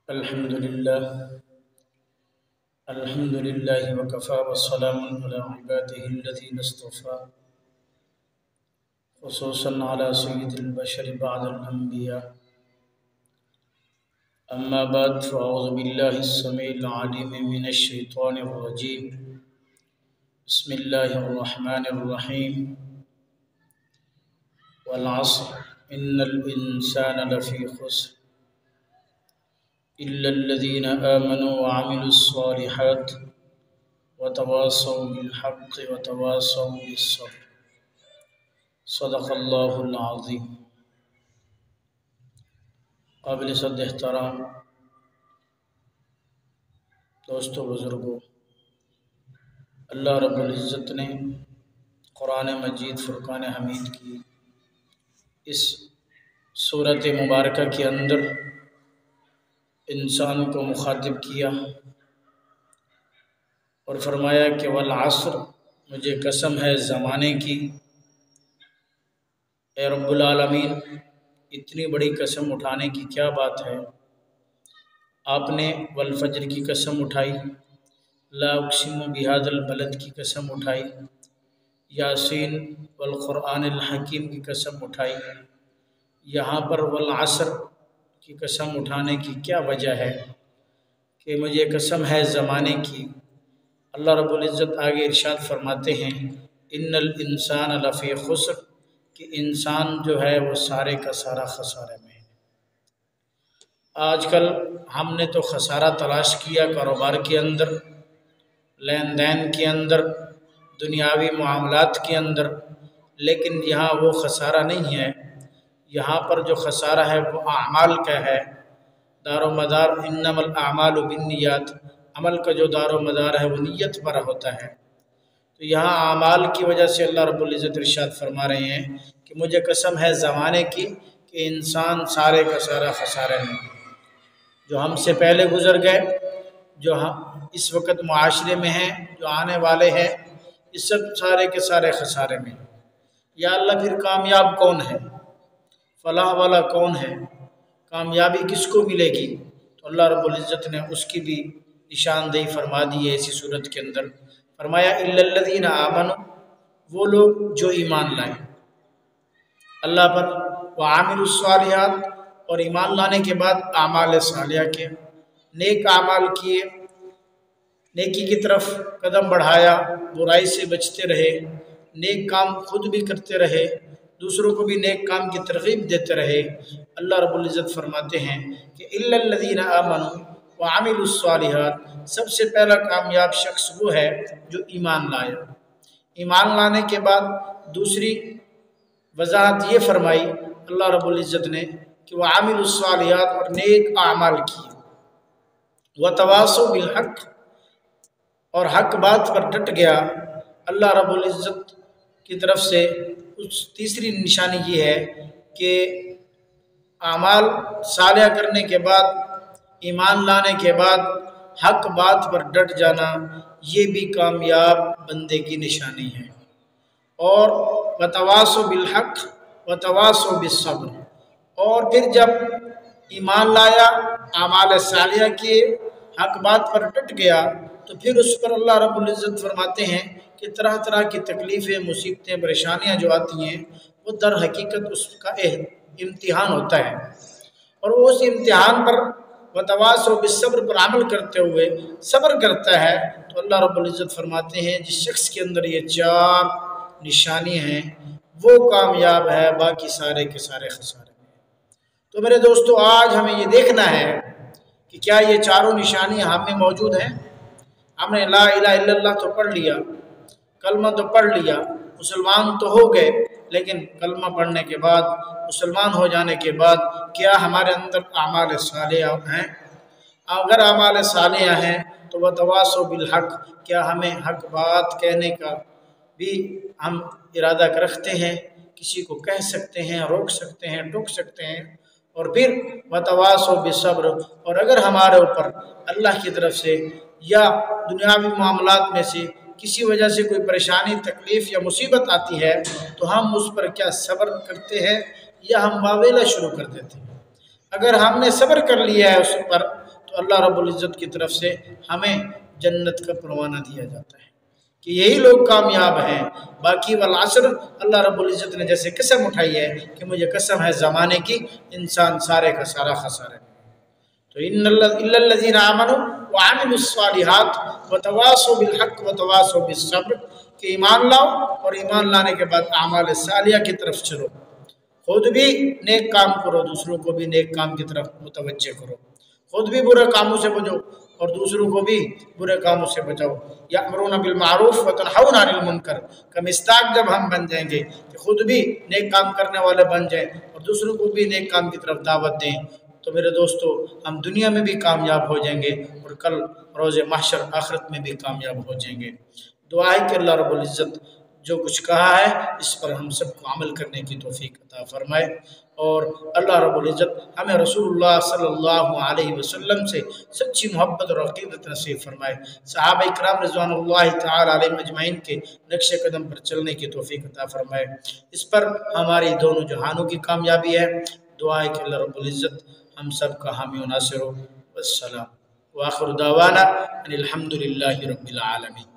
الحمد لله وكفى والسلام على عباده الذين اصطفى خصوصا على سيد البشر بعد الأنبياء. أما بعد فأعوذ بالله السميع العليم من الشيطان الرجيم. بسم الله الرحمن الرحيم. والعصر إن الإنسان لفي خسر إلا الذين آمنوا وعملوا الصالحات وتواصوا بالحق وتواصوا بالصبر. صدق اللہ العظیم. قابل صد احترام دوستو بزرگوں، اللہ رب العزت نے قرآن مجید فرقان حمید کی اس سورت مبارکہ کے اندر انسان کو مخاطب کیا اور فرمایا کہ والعصر، مجھے قسم ہے زمانے کی. اے رب العالمین، اتنی بڑی قسم اٹھانے کی کیا بات ہے؟ آپ نے والفجر کی قسم اٹھائی، لا اقسم بہذا البلد کی قسم اٹھائی، یاسین والقرآن الحکیم کی قسم اٹھائی. یہاں پر والعصر کی قسم اٹھانے کی کیا وجہ ہے کہ مجھے قسم ہے زمانے کی؟ اللہ رب العزت آگے ارشاد فرماتے ہیں ان الانسان لفی خسر، کہ انسان جو ہے وہ سارے کا سارا خسارے میں ہے. آج کل ہم نے تو خسارہ تلاش کیا کاروبار کے اندر، لین دین کے اندر، دنیاوی معاملات کے اندر، لیکن یہاں وہ خسارہ نہیں ہے. یہاں پر جو خسارہ ہے وہ اعمال کا ہے. دار و مدار انما الاعمال بالنیات، عمل کا جو دار و مدار ہے وہ نیت پر ہوتا ہے. تو یہاں اعمال کی وجہ سے اللہ رب العزت ارشاد فرما رہے ہیں کہ مجھے قسم ہے زمانے کی کہ انسان سارے کا سارا خسارے میں. جو ہم سے پہلے گزر گئے، جو ہم اس وقت معاشرے میں ہیں، جو آنے والے ہیں، اس سب سارے کے سارے خسارے میں. یا اللہ پھر کامیاب کون ہے؟ فلاح والا کون ہے؟ کامیابی کس کو ملے گی؟ تو اللہ رب العزت نے اس کی بھی نشاندہی فرما دی ہے اسی صورت کے اندر. فرمایا الا الذین آمنوا، وہ لوگ جو ایمان لائیں اللہ پر، وعاملوا الصالحات، اور ایمان لانے کے بعد اعمال صالحہ کے، نیک اعمال کیے، نیکی کی طرف قدم بڑھایا، برائی سے بچتے رہے، نیک کام خود بھی کرتے رہے، دوسروں کو بھی نیک کام کی ترغیب دیتے رہے. اللہ رب العزت فرماتے ہیں کہ الا الذین آمنوا وعملوا الصالحات، سب سے پہلا کامیاب شخص وہ ہے جو ایمان لایا. ایمان لانے کے بعد دوسری وضاحت یہ فرمائی اللہ رب العزت نے کہ وعملوا الصالحات، اور نیک اعمال کیے، وتواصوا بالحق، اور حق بات پر ڈٹ گیا. اللہ رب العزت کی طرف سے تیسری نشانی یہ ہے کہ اعمال صالحہ کرنے کے بعد، ایمان لانے کے بعد حق بات پر ڈٹ جانا، یہ بھی کامیاب بندے کی نشانی ہے. اور وتواصوا بالحق وتواصوا بالصبر، اور پھر جب ایمان لایا، اعمال صالحہ کیے، حق بات پر ڈٹ گیا، تو پھر اس پر اللہ رب العزت فرماتے ہیں کہ طرح طرح کی تکلیفیں، مصیبتیں، پریشانیاں جو آتی ہیں وہ در حقیقت اس کا امتحان ہوتا ہے. اور وہ اس امتحان پر وتواصوا بالصبر پر عمل کرتے ہوئے صبر کرتا ہے. تو اللہ رب العزت فرماتے ہیں جس شخص کے اندر یہ چار نشانیاں ہیں وہ کامیاب ہے، باقی سارے کے سارے خسارے میں. تو میرے دوستو، آج ہمیں یہ دیکھنا ہے کہ کیا یہ چاروں نشانیاں ہم میں موجود ہیں؟ ہم نے لا الہ الا اللہ تو پڑھ لیا، کلمہ تو پڑھ لیا، مسلمان تو ہو گئے، لیکن کلمہ پڑھنے کے بعد، مسلمان ہو جانے کے بعد کیا ہمارے اندر اعمال صالحہ ہیں؟ اگر اعمال صالحہ ہیں تو وتواصوا بالحق، کیا ہمیں حق بات کہنے کا بھی ہم ارادہ رکھتے ہیں؟ کسی کو کہہ سکتے ہیں، روک سکتے ہیں، ٹوک سکتے ہیں. اور پھر وتواصوا بالصبر، اور اگر ہمارے اوپر اللہ کی طرف سے یا دنیاوی معاملات میں سے کسی وجہ سے کوئی پریشانی، تکلیف یا مصیبت آتی ہے تو ہم اس پر کیا صبر کرتے ہیں یا ہم واویلا شروع کر دیتے ہیں؟ اگر ہم نے صبر کر لیا ہے اس پر تو اللہ رب العزت کی طرف سے ہمیں جنت کا پروانہ دیا جاتا ہے کہ یہی لوگ کامیاب ہیں۔ باقی والعصر اللہ رب العزت نے جیسے قسم اٹھائی ہے کہ مجھے قسم ہے زمانے کی، انسان سارے کا سارا خسارہ ہے۔ تو الا الذین آمنوا وعملوا الصالحات وتواصوا بالحق وتواصوا بالصبر، کہ ایمان لاؤ اور ایمان لانے کے بعد اعمال صالحہ کی طرف چلو، خود بھی نیک کام کرو، دوسروں کو بھی نیک کام کی طرف متوجہ کرو، خود بھی برے کاموں سے بچو اور دوسروں کو بھی برے کاموں سے بچاؤ۔ یأمرون بالمعروف وتنہون عن المنکر، کا مصداق جب ہم بن جائیں گے کہ خود بھی نیک کام کرنے والے بن جائیں اور دوسروں کو بھی نیک کام کی طرف دعوت دیں، تو میرے دوستو ہم دنیا میں بھی کامیاب ہو جائیں گے اور کل روز محشر آخرت میں بھی کامیاب ہو جائیں گے۔ دعا ہے کہ اللہ رب العزت جو کچھ کہا ہے اس پر ہم سب کو عمل کرنے کی توفیق عطا فرمائے، اور اللہ رب العزت ہمیں رسول اللہ صلی اللہ علیہ وسلم سے سچی محبت اور عقیدت نصیب فرمائے، صحابہ اکرام رضوان اللہ تعالی علیہ مجمعین کے نقش قدم پر چلنے کی توفیق عطا فرمائے۔ اس پر ہماری دونوں جہانوں کی کامیابی ہے۔ دعا ہے کہ اللہ رب العزت ہم سب کا حامی و ناصر ہو۔ والسلام وآخر دعوانا ان الحمد للہ رب العالمین۔